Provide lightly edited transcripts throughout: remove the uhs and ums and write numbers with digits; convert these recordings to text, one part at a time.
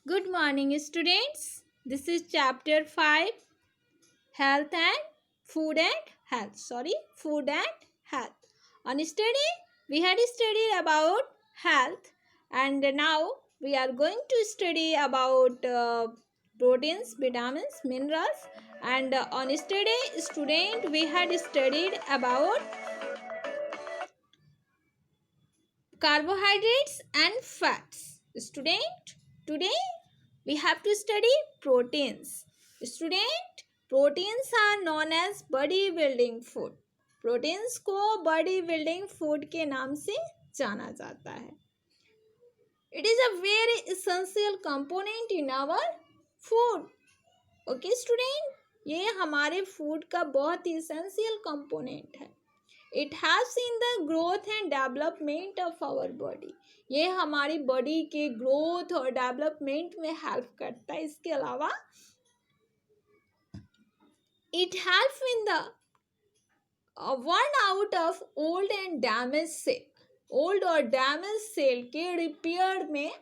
Good morning, students. This is chapter 5 Health and Food and Health. Food and Health. On study, we had studied about health, and now we are going to study about proteins, vitamins, minerals. And on study, student, we had studied about carbohydrates and fats. Student, today we have to study proteins. Student, proteins are known as body building food. Proteins को body building food के नाम से जाना जाता है. It is a very essential component in our food. Okay student, ये हमारे food का बहुत ही इसेंशियल कंपोनेंट है. It helps in the growth and development of our body. ये हमारी बॉडी के ग्रोथ और डेवलपमेंट में हेल्प करता है. इसके अलावा it help in the one out of old and damage cell. Old और डैमेज सेल के रिपेयर में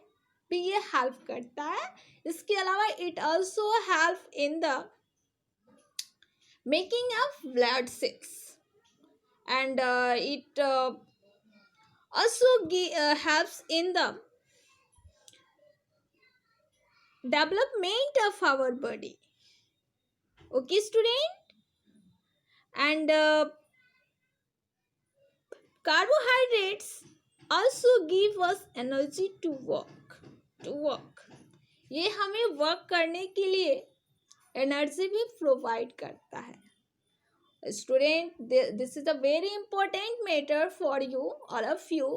भी ये हेल्प करता है. इसके अलावा it also help in the making of blood cells. And it also helps in the development of our body. Okay student, and carbohydrates also give us energy to work. ये हमें work करने के लिए energy भी provide करता है. Student, this is a very important matter for you, all of you.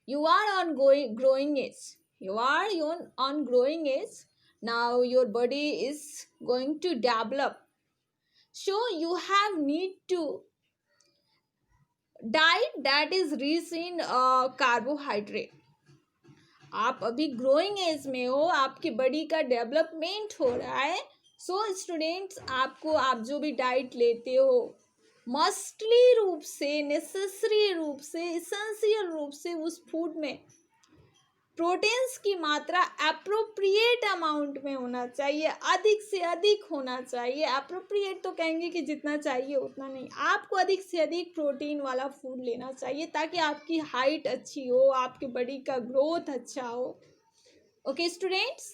You are on growing age. You are on growing age. Now your body is going to develop. So you have need to diet that is rich in carbohydrate. आप अभी growing as में हो, आपकी body का development हो रहा है. So students, आपको आप जो भी डाइट लेते हो मस्टली रूप से, नेसेसरी रूप से, इसेंशियल रूप से उस फूड में प्रोटीन्स की मात्रा अप्रोप्रिएट अमाउंट में होना चाहिए. अधिक से अधिक होना चाहिए. अप्रोप्रिएट तो कहेंगे कि जितना चाहिए उतना नहीं. आपको अधिक से अधिक प्रोटीन वाला फूड लेना चाहिए ताकि आपकी हाइट अच्छी हो, आपकी बॉडी का ग्रोथ अच्छा हो. ओके स्टूडेंट्स,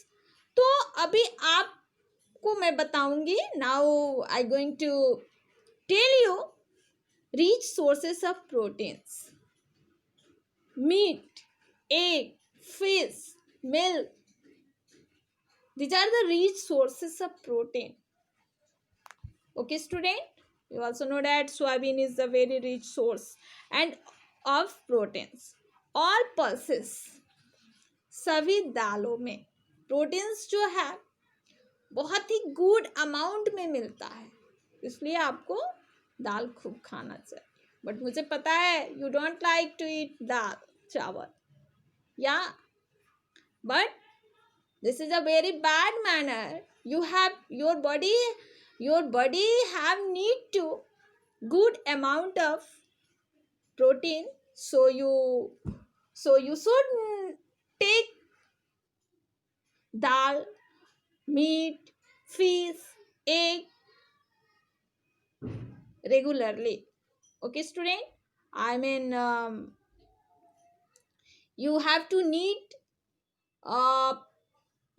तो अभी आपको मैं बताऊंगी. Now I going to tell you rich sources of proteins. Meat, egg, fish, milk. These are the rich sources of protein. Okay student, you also know that soybean is a very rich source and of proteins. All pulses, सभी दालों में proteins जो है बहुत ही good amount में मिलता है. इसलिए आपको दाल खूब खाना चाहिए. बट मुझे पता है you don't like to eat dal chawal, या but this is a very bad manner. You have your body have need to good amount of protein, so you should take dal, meat, fish, egg regularly. Okay student, I mean you have to need a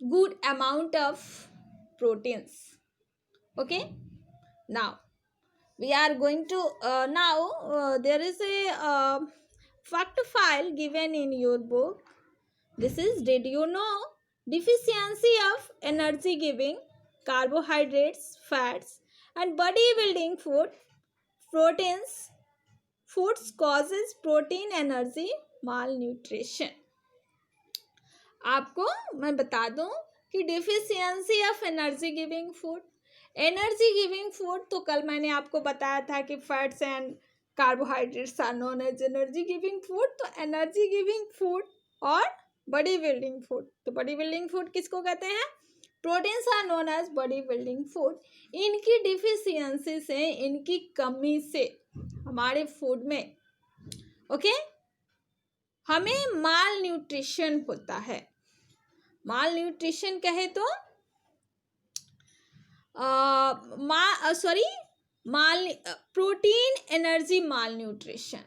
good amount of proteins. Okay, now we are going to there is a fact file given in your book. This is, did you know deficiency of energy giving carbohydrates, fats and body building foods causes protein energy malnutrition. आपको मैं बता दूं कि deficiency of energy giving food तो कल मैंने आपको बताया था कि fats and carbohydrates are known as energy giving food. तो एनर्जी गिविंग फूड और बॉडी बिल्डिंग फूड, तो बॉडी बिल्डिंग फूड किसको कहते हैं? Proteins are known as body building food. इनकी डिफिशियंसी से, इनकी कमी से हमारे फूड में हमें माल न्यूट्रिशन होता है. माल न्यूट्रिशन कहे तो माल प्रोटीन एनर्जी माल न्यूट्रिशन,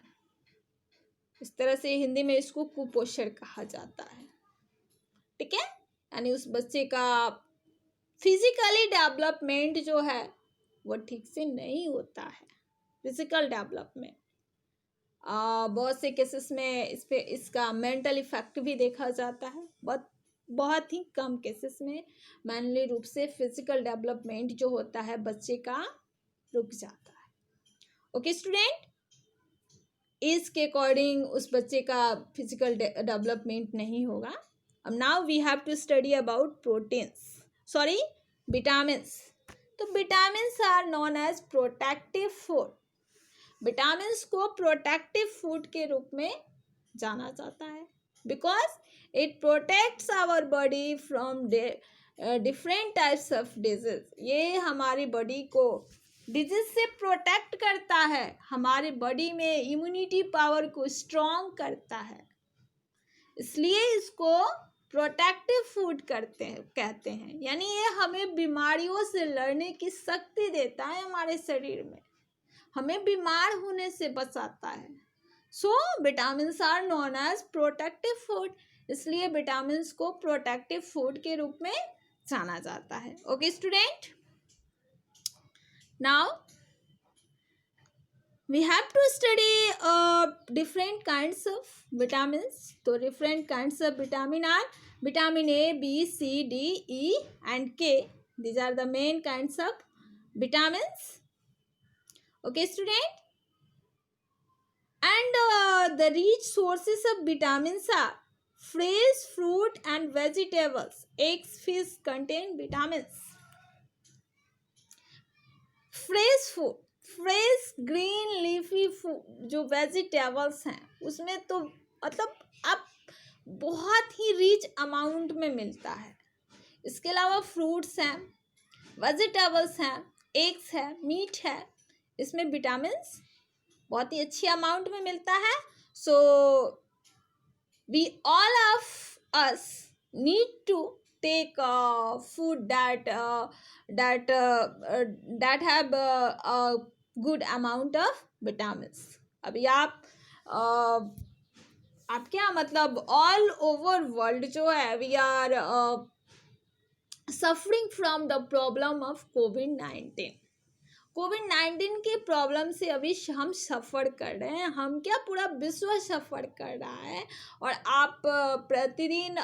इस तरह से हिंदी में इसको कुपोषण कहा जाता है। ठीक है, यानी उस बच्चे का फिजिकली डेवलपमेंट जो है वो ठीक से नहीं होता है। फिजिकल डेवलपमेंट बहुत से केसेस में इस पे इसका मेंटल इफेक्ट भी देखा जाता है। बहुत ही कम केसेस में मेनली रूप से फिजिकल डेवलपमेंट जो होता है बच्चे का रुक जाता है। ओके स्टूडेंट, एज के अकॉर्डिंग उस बच्चे का फिजिकल डेवलपमेंट नहीं होगा। अब now we have to study about vitamins. तो vitamins are known as protective food. Vitamins को प्रोटेक्टिव फूड के रूप में जाना जाता है, because it protects our body from different types of disease. ये हमारी बॉडी को डिजीज से प्रोटेक्ट करता है, हमारे बॉडी में इम्यूनिटी पावर को स्ट्रॉन्ग करता है, इसलिए इसको प्रोटेक्टिव फूड कहते हैं। यानी ये हमें बीमारियों से लड़ने की शक्ति देता है, हमारे शरीर में हमें बीमार होने से बचाता है। So vitamins are known as protective food, इसलिए विटामिन्स को प्रोटेक्टिव फूड के रूप में जाना जाता है। Okay student, now we have to study different kinds of vitamins. So different kinds of vitamin are vitamin A, B, C, D, E and K. These are the main kinds of vitamins. Okay student, and the rich sources of vitamins are fresh fruit and vegetables. Eggs, fish contain vitamins. Fresh green leafy food जो vegetables हैं उसमें तो मतलब आप बहुत ही rich amount में मिलता है। इसके अलावा फ्रूट्स हैं, वेजिटेबल्स हैं, एग्स है, मीट है, इसमें विटामिन्स बहुत ही अच्छी अमाउंट में मिलता है। So we all of us need to take food that have a good amount of vitamins. अभी आप क्या मतलब ऑल ओवर वर्ल्ड जो है we are suffering from the problem of कोविड-19 के प्रॉब्लम से अभी हम सफ़र कर रहे हैं। हम क्या, पूरा विश्व सफ़र कर रहा है। और आप प्रतिदिन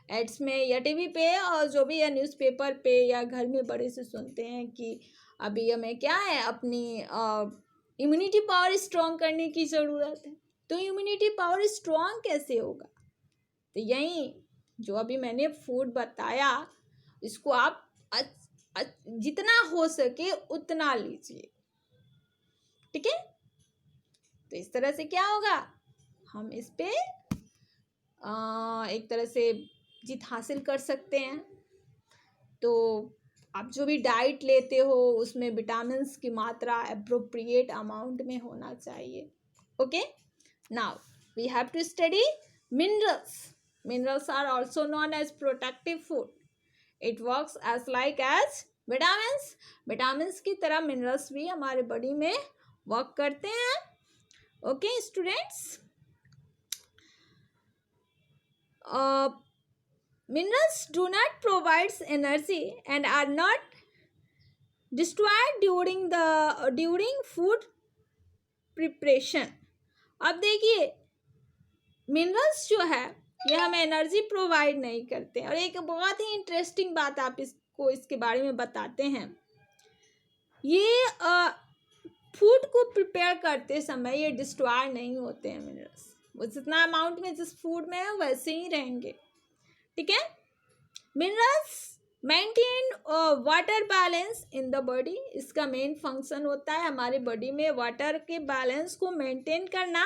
एड्स में या टीवी पे और जो भी है न्यूज़पेपर पे या घर में बड़े से सुनते हैं कि अभी हमें क्या है, अपनी इम्यूनिटी पावर स्ट्रॉन्ग करने की ज़रूरत है। तो इम्यूनिटी पावर स्ट्रॉन्ग कैसे होगा? तो यही जो अभी मैंने फूड बताया, इसको आप जितना हो सके उतना लीजिए। ठीक है, तो इस तरह से क्या होगा, हम इस पे एक तरह से जीत हासिल कर सकते हैं। तो आप जो भी डाइट लेते हो उसमें विटामिन्स की मात्रा एप्रोप्रिएट अमाउंट में होना चाहिए। Okay, now we have to study minerals are also known as protective food. It works as like as vitamins की तरह मिनरल्स भी हमारे बॉडी में वर्क करते हैं। Okay students, minerals do not provide energy and are not destroyed during food preparation. अब देखिए, minerals जो है ये हमें एनर्जी प्रोवाइड नहीं करते हैं। और एक बहुत ही इंटरेस्टिंग बात आप इसके बारे में बताते हैं, ये फूड को प्रिपेयर करते समय ये डिस्ट्रॉय नहीं होते हैं मिनरल्स। वो जितना अमाउंट में जिस फूड में है वैसे ही रहेंगे। ठीक है, minerals maintain water balance in the body. इसका मेन फंक्शन होता है हमारे बॉडी में वाटर के बैलेंस को मेंटेन करना।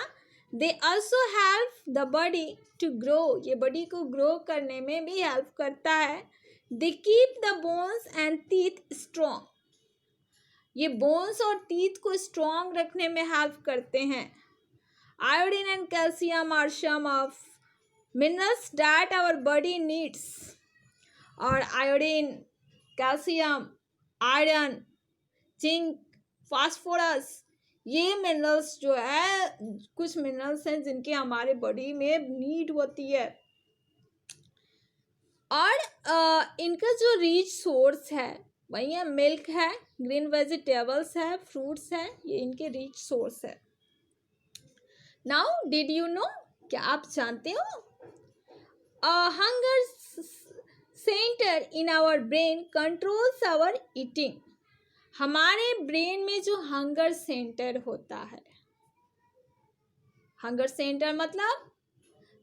They also help the body to grow, ये बॉडी को ग्रो करने में भी हेल्प करता है। They keep the bones and teeth strong, ये बोन्स और टीथ को स्ट्रॉन्ग रखने में हेल्प करते हैं। Iodine and calcium are some of minerals that our body needs और iodine, calcium, iron, zinc, phosphorus, ये मिनरल्स जो है कुछ मिनरल्स हैं जिनकी हमारे बॉडी में नीड होती है। और इनका जो रिच सोर्स है वही है मिल्क है, ग्रीन वेजिटेबल्स है, फ्रूट्स है, ये इनके रिच सोर्स है। नाउ डिड यू नो, क्या आप जानते हो, hunger centre in our brain controls our eating. हमारे ब्रेन में जो हंगर सेंटर होता है, हंगर सेंटर मतलब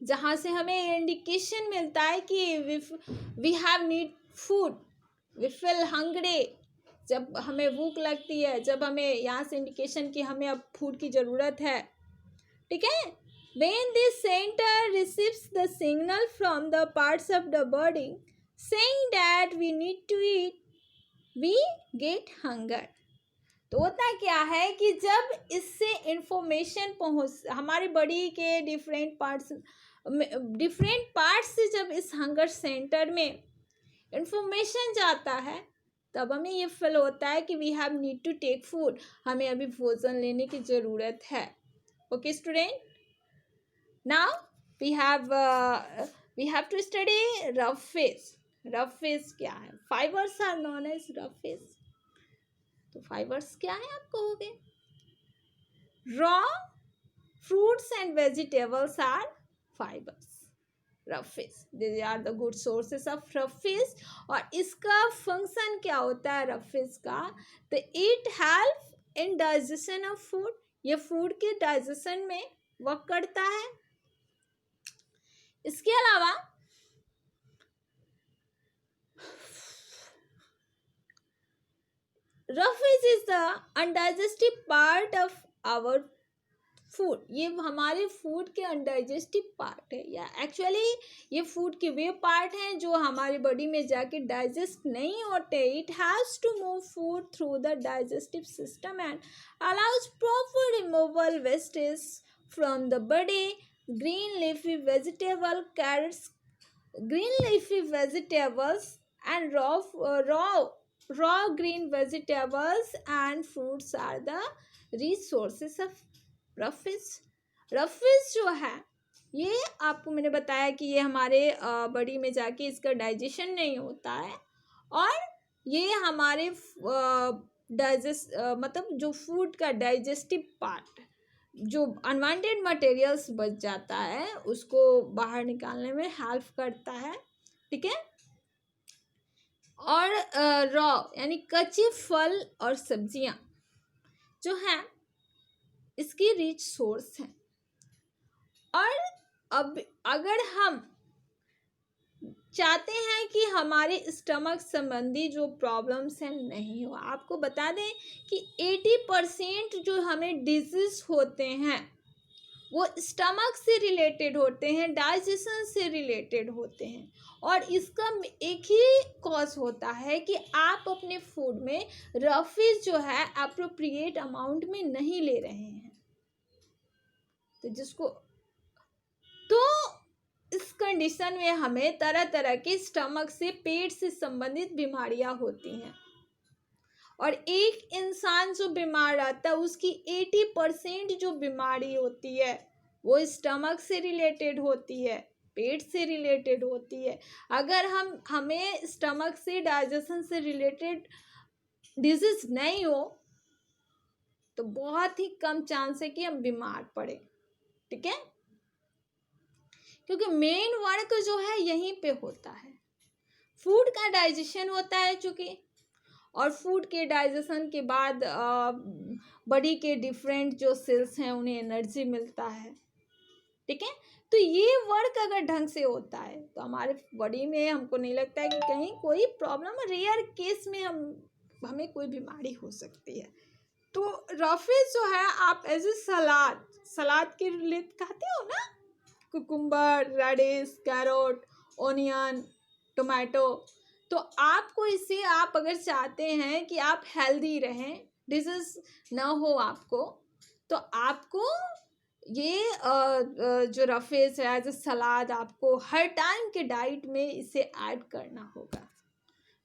जहाँ से हमें इंडिकेशन मिलता है कि we have need food, we feel hungry, जब हमें भूख लगती है, जब हमें यहाँ से इंडिकेशन कि हमें अब फूड की ज़रूरत है, ठीक है। When this center receives the signal from the parts of the body saying that we need to eat, we get hunger. तो होता क्या है कि जब इससे इंफॉर्मेशन पहुँच हमारे बॉडी के डिफरेंट पार्ट्स से जब इस हंगर सेंटर में इंफॉर्मेशन जाता है तब हमें ये फील होता है कि we have need to take food, हमें अभी भोजन लेने की ज़रूरत है। Okay student, now we have to study rough face. Rough face क्या है? Fibres are known as rough face. तो फाइबर्स क्या है आप कहोगे? Raw fruits and vegetables are fibers. Rough face, these are the good sources of rough face. और इसका फंक्शन क्या होता है रफ फेस का? तो it help in digestion of food, ये फूड के डाइजेशन में वर्क करता है। इसके अलावा rough face is the undigestive part of our food, ये हमारे फूड के अनडाइजेस्टिव पार्ट है, या एक्चुअली ये फूड के वे पार्ट हैं जो हमारे बॉडी में जाके डाइजेस्ट नहीं होते। It has to move food through the digestive system and allows proper removal wastage from the body. Green leafy vegetable, carrots, green leafy vegetables and raw green vegetables and fruits are the resources of rough face. Rough face जो है ये आपको मैंने बताया कि ये हमारे body में जाके इसका डाइजेशन नहीं होता है और ये हमारे मतलब जो फूड का डाइजेस्टिव पार्ट, जो अनवांटेड मटेरियल्स बच जाता है उसको बाहर निकालने में हेल्प करता है, ठीक है। और रॉ यानी कच्चे फल और सब्जियां जो हैं इसकी रिच सोर्स है। और अब अगर हम चाहते हैं कि हमारे स्टमक संबंधी जो प्रॉब्लम्स हैं नहीं हो, आपको बता दें कि 80% जो हमें डिजीज होते हैं वो स्टमक से रिलेटेड होते हैं, डाइजेशन से रिलेटेड होते हैं। और इसका एक ही कॉज होता है कि आप अपने फूड में रफ फेस जो है अप्रोप्रिएट अमाउंट में नहीं ले रहे हैं। तो इस कंडीशन में हमें तरह तरह के स्टमक से, पेट से संबंधित बीमारियां होती हैं। और एक इंसान जो बीमार रहता है उसकी 80% जो बीमारी होती है वो स्टमक से रिलेटेड होती है, पेट से रिलेटेड होती है। अगर हमें स्टमक से, डाइजेशन से रिलेटेड डिजीज नहीं हो तो बहुत ही कम चांस है कि हम बीमार पड़े, ठीक है। क्योंकि मेन वर्क जो है यहीं पे होता है, फूड का डाइजेशन होता है चूँकि, और फूड के डाइजेशन के बाद बॉडी के डिफरेंट जो सेल्स हैं उन्हें एनर्जी मिलता है, ठीक है। तो ये वर्क अगर ढंग से होता है तो हमारे बॉडी में हमको नहीं लगता है कि कहीं कोई प्रॉब्लम, रेयर केस में हमें कोई बीमारी हो सकती है। तो रफ फेस जो है आप एज ए सलाद के रिलेट खाते हो ना, cucumber, radish, carrot, onion, tomato. तो आपको इसे, आप अगर चाहते हैं कि आप हेल्दी रहें, डिजीज ना हो आपको, तो आपको ये जो रफेज है एज ए सलाद आपको हर टाइम के डाइट में इसे ऐड करना होगा.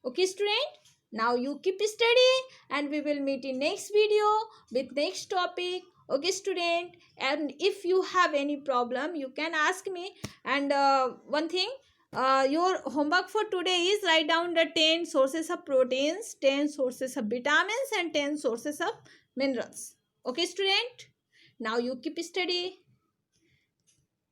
Okay, student. Now you keep study, and we will meet in next video with next topic. Okay, student. And if you have any problem, you can ask me. And one thing, your homework for today is write down the 10 sources of proteins, 10 sources of vitamins, and 10 sources of minerals. Okay, student. Now you keep study.